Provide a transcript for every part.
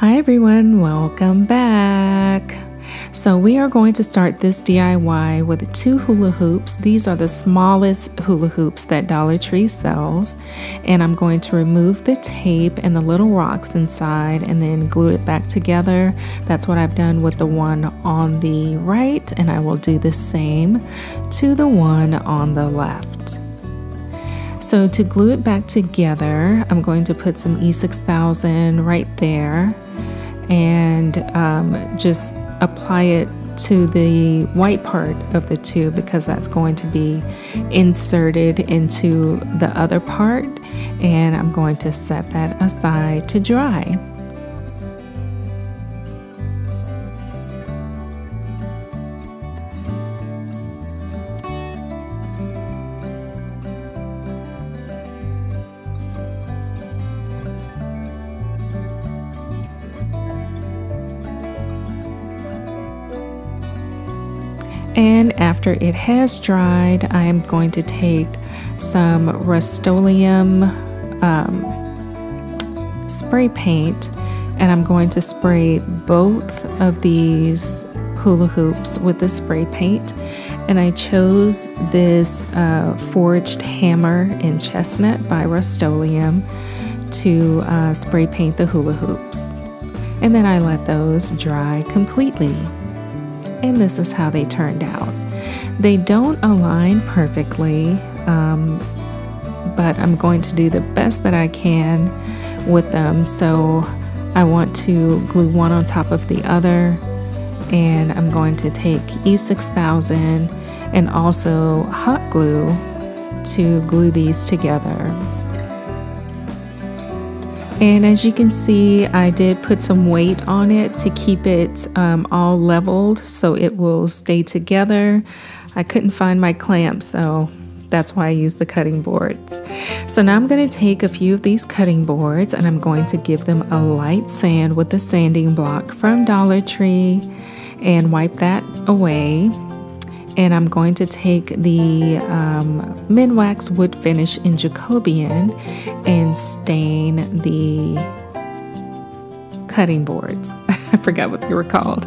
Hi everyone, welcome back. So we are going to start this DIY with 2 hula hoops. These are the smallest hula hoops that Dollar Tree sells. And I'm going to remove the tape and the little rocks inside and then glue it back together. That's what I've done with the one on the right, and I will do the same to the one on the left. So to glue it back together, I'm going to put some E6000 right there and just apply it to the white part of the tube because that's going to be inserted into the other part, and I'm going to set that aside to dry. And after it has dried, I am going to take some Rust-Oleum spray paint, and I'm going to spray both of these hula hoops with the spray paint. And I chose this forged hammer in chestnut by Rust-Oleum to spray paint the hula hoops. And then I let those dry completely. And this is how they turned out. They don't align perfectly, but I'm going to do the best that I can with them. So I want to glue one on top of the other, and I'm going to take E6000 and also hot glue to glue these together. And as you can see, I did put some weight on it to keep it all leveled so it will stay together. I couldn't find my clamp, so that's why I used the cutting boards. So now I'm going to take a few of these cutting boards and I'm going to give them a light sand with the sanding block from Dollar Tree and wipe that away. And I'm going to take the Minwax wood finish in Jacobian and stain the cutting boards. I forgot what they were called.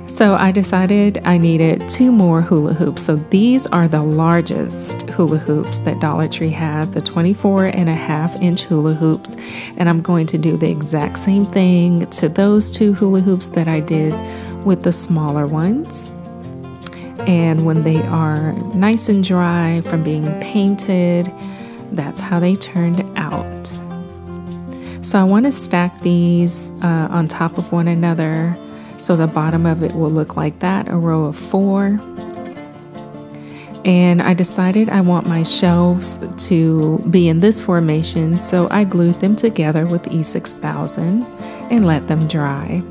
So I decided I needed 2 more hula hoops. So these are the largest hula hoops that Dollar Tree has, the 24.5-inch hula hoops. And I'm going to do the exact same thing to those 2 hula hoops that I did with the smaller ones. And when they are nice and dry from being painted, that's how they turned out. So I want to stack these on top of one another so the bottom of it will look like that, a row of 4. And I decided I want my shelves to be in this formation, so I glued them together with E6000 and let them dry.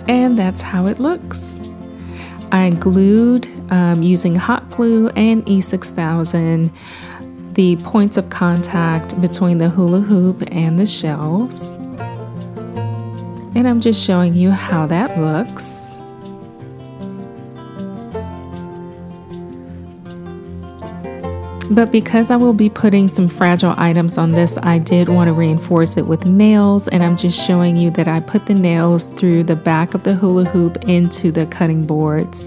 And that's how it looks. I glued using hot glue and E6000 the points of contact between the hula hoop and the shelves. And I'm just showing you how that looks. But because I will be putting some fragile items on this, I did want to reinforce it with nails, and I'm just showing you that I put the nails through the back of the hula hoop into the cutting boards,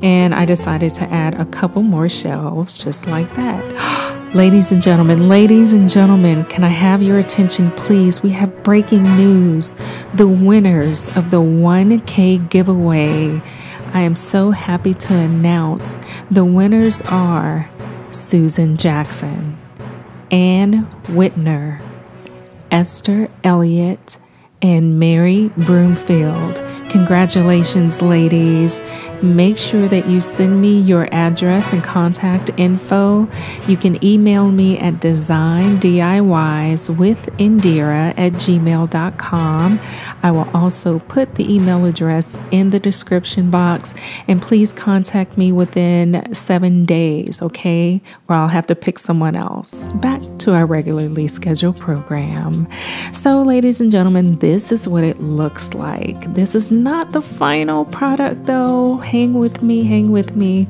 and I decided to add a couple more shelves just like that. Ladies and gentlemen, can I have your attention please? We have breaking news. The winners of the 1K giveaway. I am so happy to announce the winners are Susan Jackson, Ann Whitner, Esther Elliott, and Mary Broomfield. Congratulations, ladies. Make sure that you send me your address and contact info. You can email me at designdiyswithindira@gmail.com. I will also put the email address in the description box, and please contact me within 7 days, okay? Or I'll have to pick someone else. Back to our regularly scheduled program. So, ladies and gentlemen, this is what it looks like. This is not the final product though. Hang with me.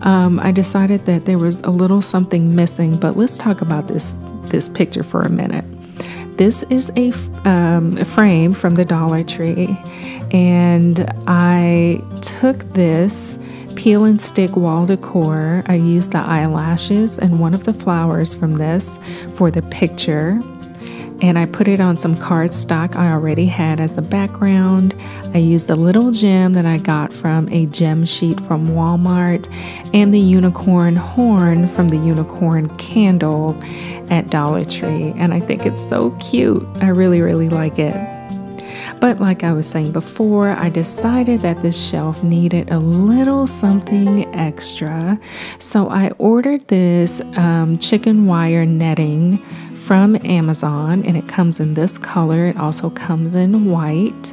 I decided that there was a little something missing, but let's talk about this this picture for a minute. This is a frame from the Dollar Tree, and I took this peel and stick wall decor. I used the eyelashes and one of the flowers from this for the picture, and I put it on some cardstock I already had as a background. I used a little gem that I got from a gem sheet from Walmart and the unicorn horn from the unicorn candle at Dollar Tree, and I think it's so cute. I really, really like it. But like I was saying before, I decided that this shelf needed a little something extra, so I ordered this chicken wire netting from Amazon, and it comes in this color. It also comes in white.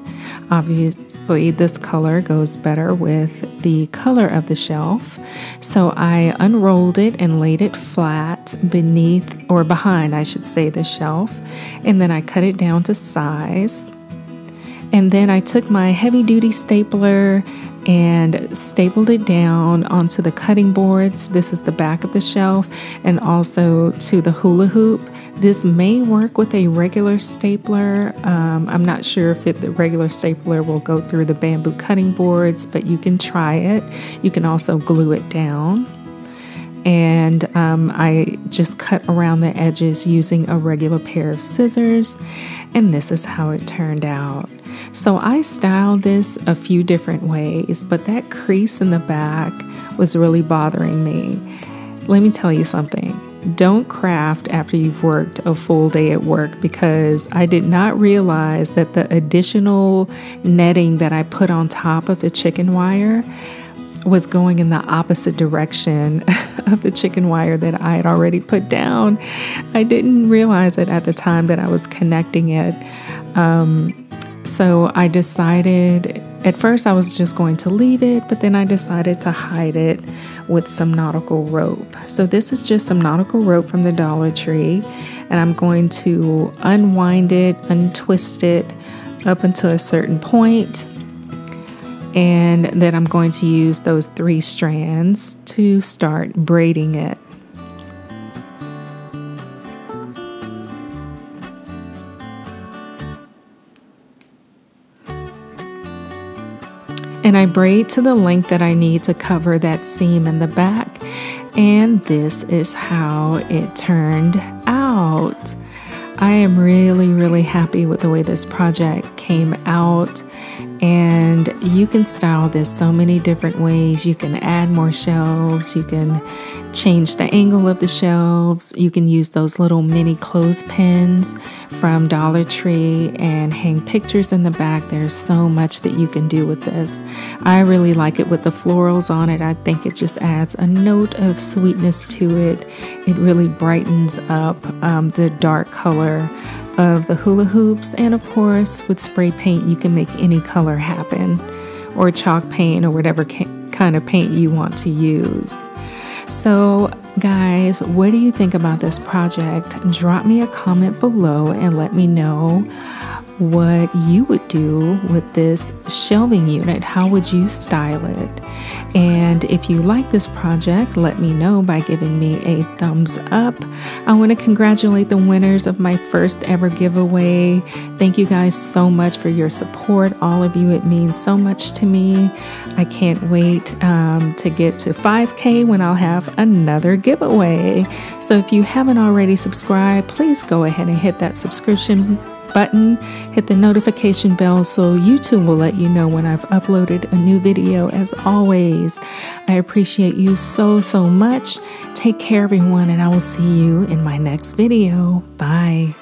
Obviously, this color goes better with the color of the shelf. So I unrolled it and laid it flat beneath, or behind, I should say, the shelf. And then I cut it down to size. And then I took my heavy-duty stapler and stapled it down onto the cutting boards. This is the back of the shelf, and also to the hula hoop. This may work with a regular stapler. I'm not sure if the regular stapler will go through the bamboo cutting boards, but you can try it. You can also glue it down. And I just cut around the edges using a regular pair of scissors, and this is how it turned out. So I styled this a few different ways, but that crease in the back was really bothering me. Let me tell you something. Don't craft after you've worked a full day at work, because I did not realize that the additional netting that I put on top of the chicken wire was going in the opposite direction of the chicken wire that I had already put down. I didn't realize it at the time that I was connecting it. So I decided, at first I was just going to leave it, but then I decided to hide it with some nautical rope. So this is just some nautical rope from the Dollar Tree, and I'm going to unwind it, untwist it up until a certain point, and then I'm going to use those 3 strands to start braiding it. And I braid to the length that I need to cover that seam in the back. And this is how it turned out. I am really, really happy with the way this project came out. And you can style this so many different ways. You can add more shelves. You can change the angle of the shelves. You can use those little mini clothespins from Dollar Tree and hang pictures in the back. There's so much that you can do with this. I really like it with the florals on it. I think it just adds a note of sweetness to it. It really brightens up the dark color of the hula hoops, and of course with spray paint you can make any color happen, or chalk paint, or whatever kind of paint you want to use. So guys, what do you think about this project? Drop me a comment below and let me know what you would do with this shelving unit. How would you style it? And if you like this project, let me know by giving me a thumbs up. I want to congratulate the winners of my first ever giveaway. Thank you guys so much for your support. All of you, it means so much to me. I can't wait to get to 5K when I'll have another giveaway. So if you haven't already subscribed, please go ahead and hit that subscription button, hit the notification bell so YouTube will let you know when I've uploaded a new video. As always, I appreciate you so much. Take care, everyone, and I will see you in my next video. Bye.